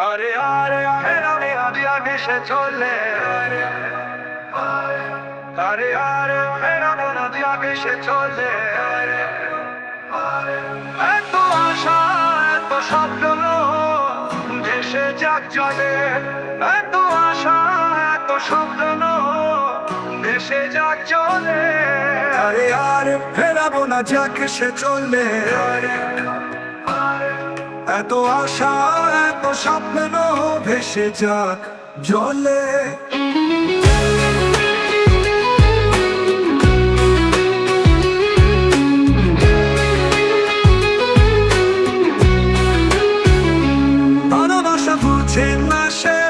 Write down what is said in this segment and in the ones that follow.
আরে আরে আরে আরে আগে সে চলে আরে আরে আরে আগে সে চলে এত আশা এত স্বপ্ন ভেসে যাক জলে, এত আশা এত স্বপ্ন ভেসে যাক জলে। আরে আরে ফেরাবো না যাকে সে চলে, এত আশা এত স্বপ্ন ভেসে যাক জলে। ভালোবাসা বুঝে না সে,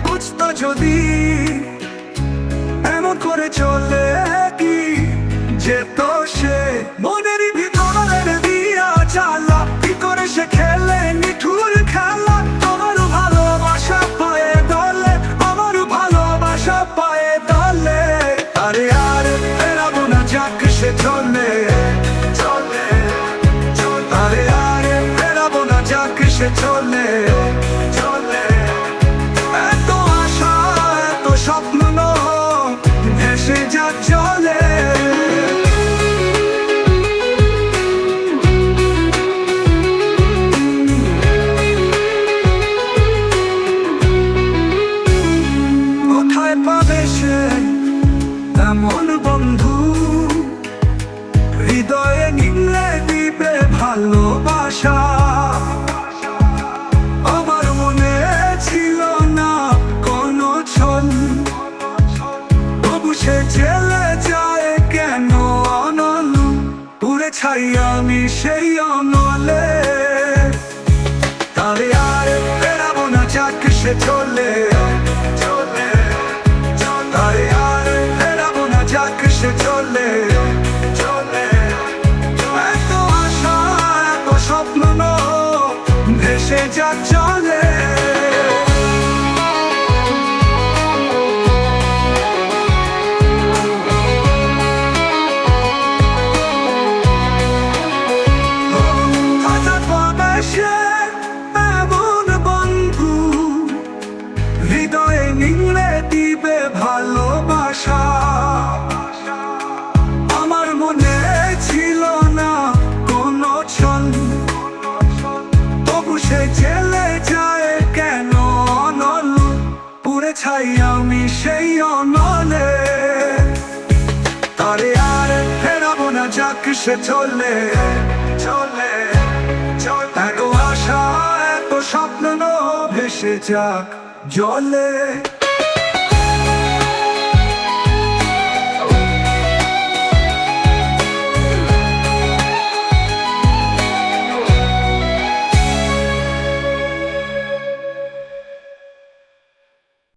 বুঝতো যদি এমন করে চলে কি যেত সে। মনের ভিতরের দিয়া চালা কি করে সে খেলে নিঠুর খেলা। আমারও ভালোবাসা পায়ে দলে, আমারও ভালোবাসা পায়ে দলে। আরে আরে ফেরাবো না যাক সে চলে চলে। আরে আরে ফেরাবো না যাক সে চলে চলে। এত আশা এত স্বপ্ন ভেসে যাক জলে। কোথায় পাবে সে এমন বন্ধু, হৃদয়ে নিংড়ে দিবে ভালোবাসা। আমার মনে ছিল না কোনো ছল, তবু সে চলে যায় কেন অনল। পুরে ছাই আমি সেই অনলে। তারে আর ফেরাবো না যাক সে চলে চলে। তারে আর ফেরাবো না যাক সে চলে চলে। এত আশা এত স্বপ্ন ভেসে যাক জলে। হৃদয়ে নিংড়ে দিবে ভালোবাসা। আমার মনে ছিল না কোনো ছল, তবু সে চলে যায় কেন অনল। পুরে ছাই আমি সেই অনলে। তারে আর ফেরাবো না যাক সে চলে চলে। এত আশা এত স্বপ্ন ভেসে যাক জলে।